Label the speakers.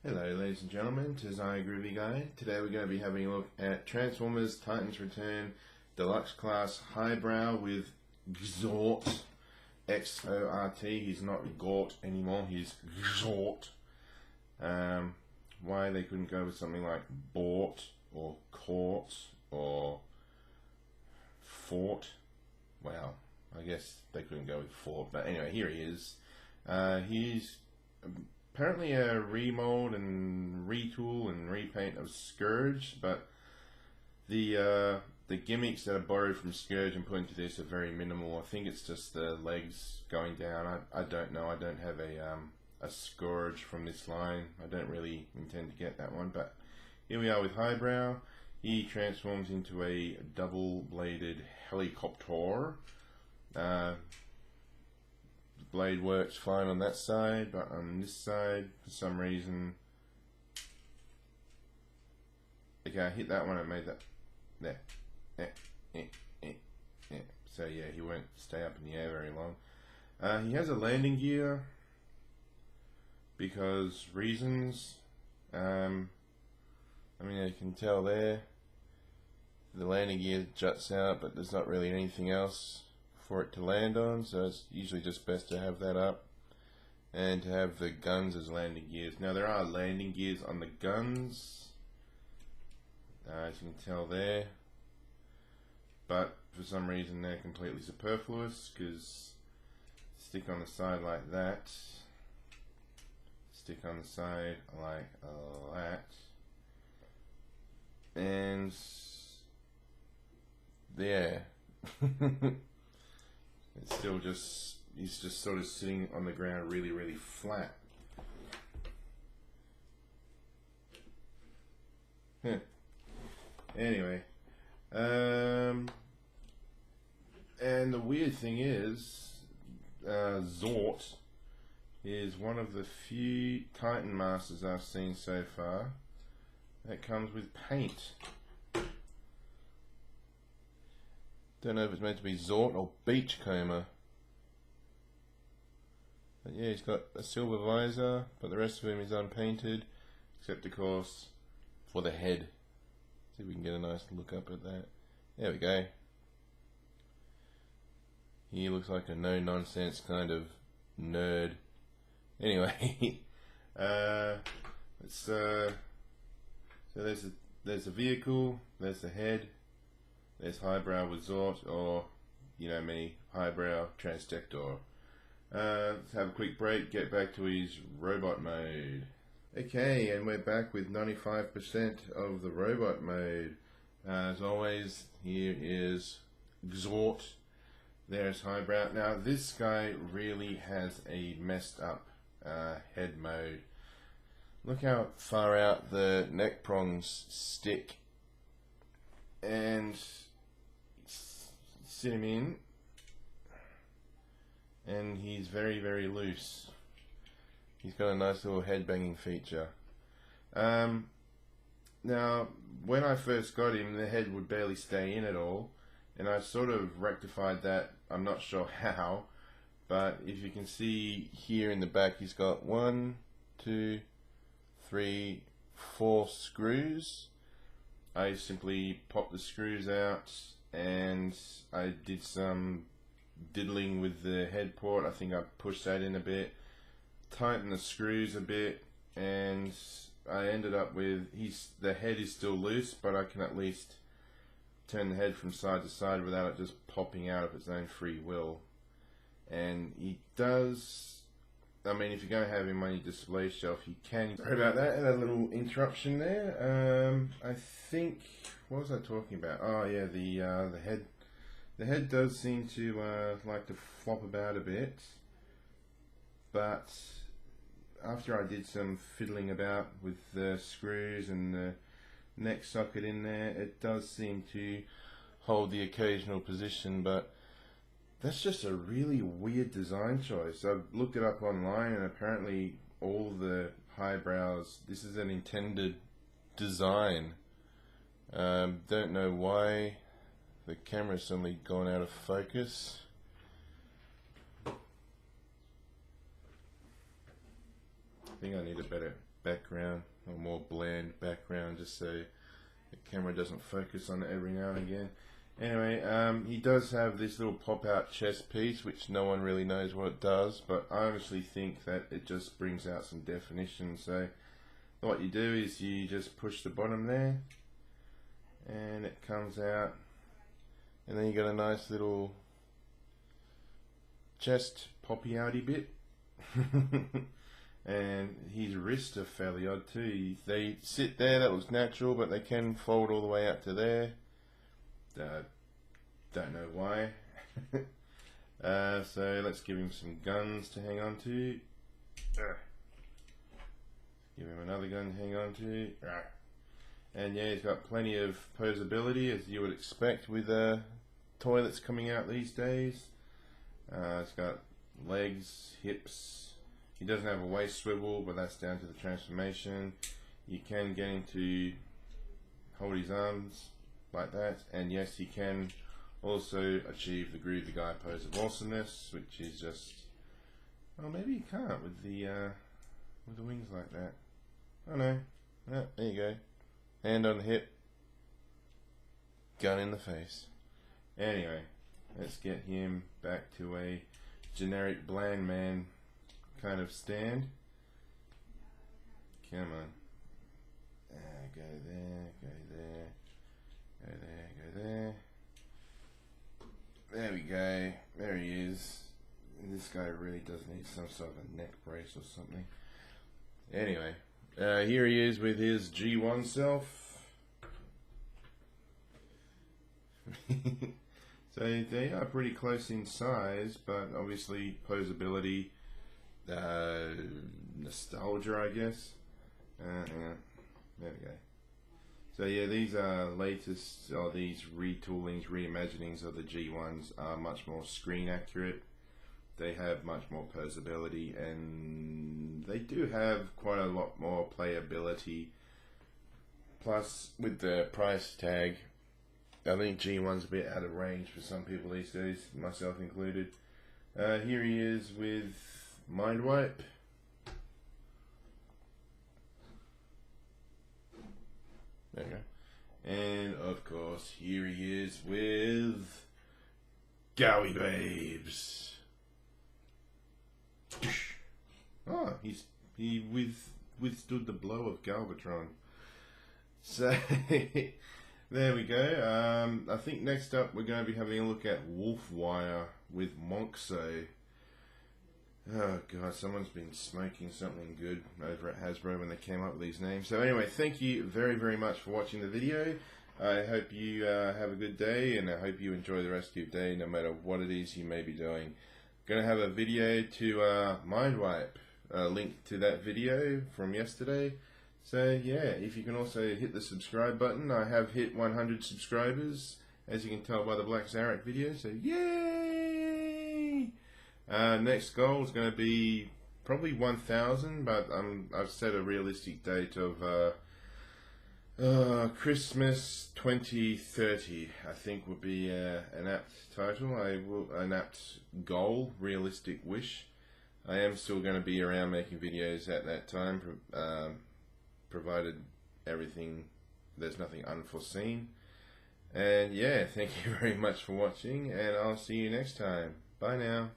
Speaker 1: Hello ladies and gentlemen, tis I, Groovy Guy. Today we're going to be having a look at Transformers Titans Return Deluxe Class Highbrow with Xort, X-O-R-T. He's not Gort anymore, he's Xort. Why they couldn't go with something like Bort or Court or Fort? Well, I guess they couldn't go with Fort, but anyway, here he is. He's apparently a remold and retool and repaint of Scourge, but the gimmicks that are borrowed from Scourge and put into this are very minimal. I think it's just the legs going down. I don't know. I don't have a Scourge from this line. I don't really intend to get that one, but here we are with Highbrow. He transforms into a double-bladed helicopter. Blade works fine on that side, but on this side, for some reason, okay, I hit that one and made that there. So yeah, he won't stay up in the air very long. He has a landing gear because reasons. I mean, you can tell there the landing gear juts out, but there's not really anything else for it to land on, so it's usually just best to have that up and to have the guns as landing gears. Now there are landing gears on the guns, as you can tell there, but for some reason they're completely superfluous because stick on the side like that, stick on the side like that, and there. It's still just, he's just sort of sitting on the ground really, really flat. Anyway, and the weird thing is, Xort is one of the few Titan Masters I've seen so far that comes with paint. Don't know if it's meant to be Xort or Beachcomber. But yeah, he's got a silver visor, but the rest of him is unpainted, except of course for the head. See if we can get a nice look up at that. There we go. He looks like a no-nonsense kind of nerd. Anyway, so there's the vehicle, there's the head. There's Highbrow with Xort, or, you know me, Highbrow Transdector. Let's have a quick break, get back to his robot mode. Okay, and we're back with 95% of the robot mode. As always, here is Xort. There's Highbrow. Now, this guy really has a messed up head mode. Look how far out the neck prongs stick. And sit him in, and he's very, very loose. He's got a nice little head banging feature. Now, when I first got him, the head would barely stay in at all, and I sort of rectified that. I'm not sure how, but if you can see here in the back, he's got 1, 2, 3, 4 screws. I simply popped the screws out and I did some diddling with the head port. I think I pushed that in a bit, tightened the screws a bit, and I ended up with, the head is still loose, but I can at least turn the head from side to side without it just popping out of its own free will. And he does, I mean, if you're going to have him on your display shelf, you can. Sorry about that, and a little interruption there. I think, what was I talking about? Oh yeah, the head. The head does seem to like to flop about a bit, but after I did some fiddling about with the screws and the neck socket in there, it does seem to hold the occasional position, but that's just a really weird design choice. I've looked it up online, and apparently all the Highbrows, this is an intended design. Don't know why the camera's suddenly gone out of focus. I think I need a better background, or more bland background, just so the camera doesn't focus on it every now and again. Anyway, he does have this little pop-out chest piece, which no one really knows what it does, but I honestly think that it just brings out some definition. So what you do is you just push the bottom there, and it comes out, and then you got a nice little chest poppy outy bit. And his wrists are fairly odd too. They sit there, that looks natural, but they can fold all the way out to there. Don't know why. So let's give him some guns to hang on to. Give him another gun to hang on to. And yeah, he's got plenty of posability, as you would expect with toilets coming out these days. It's got legs, hips. He doesn't have a waist swivel, but that's down to the transformation. You can get him to hold his arms like that, and yes, he can also achieve the Groove the Guy pose of awesomeness, which is just, well, maybe he can't with the wings like that. Oh no, there you go. Hand on the hip, gun in the face. Anyway, let's get him back to a generic bland man kind of stand. Come on. Go there, go there, go there, go there. There we go. There he is. This guy really does need some sort of a neck brace or something. Anyway, here he is with his G1 self. So they are pretty close in size, but obviously posability, nostalgia, I guess. Hang on. There we go. So yeah, these latest, or these retoolings, reimaginings of the G1s are much more screen accurate. They have much more posability, and they do have quite a lot more playability. Plus, with the price tag, I think G1's a bit out of range for some people these days, myself included. Here he is with Mind Wipe. There you go. And of course, here he is with Gowie Babes. Oh, he withstood the blow of Galvatron. So there we go. I think next up we're going to be having a look at Wolfwire with Monkso. Oh god, someone's been smoking something good over at Hasbro when they came up with these names. So anyway, thank you very, very much for watching the video. I hope you have a good day, and I hope you enjoy the rest of your day, no matter what it is you may be doing. Going to have a video to Mind Wipe, link to that video from yesterday. So yeah, if you can also hit the subscribe button. I have hit 100 subscribers, as you can tell by the Black Zarak video, so yay! Next goal is going to be probably 1,000, but I've set a realistic date of Christmas 2030. I think would be an apt title. An apt goal, realistic wish. I am still going to be around making videos at that time, provided there's nothing unforeseen. And yeah, thank you very much for watching, and I'll see you next time. Bye now.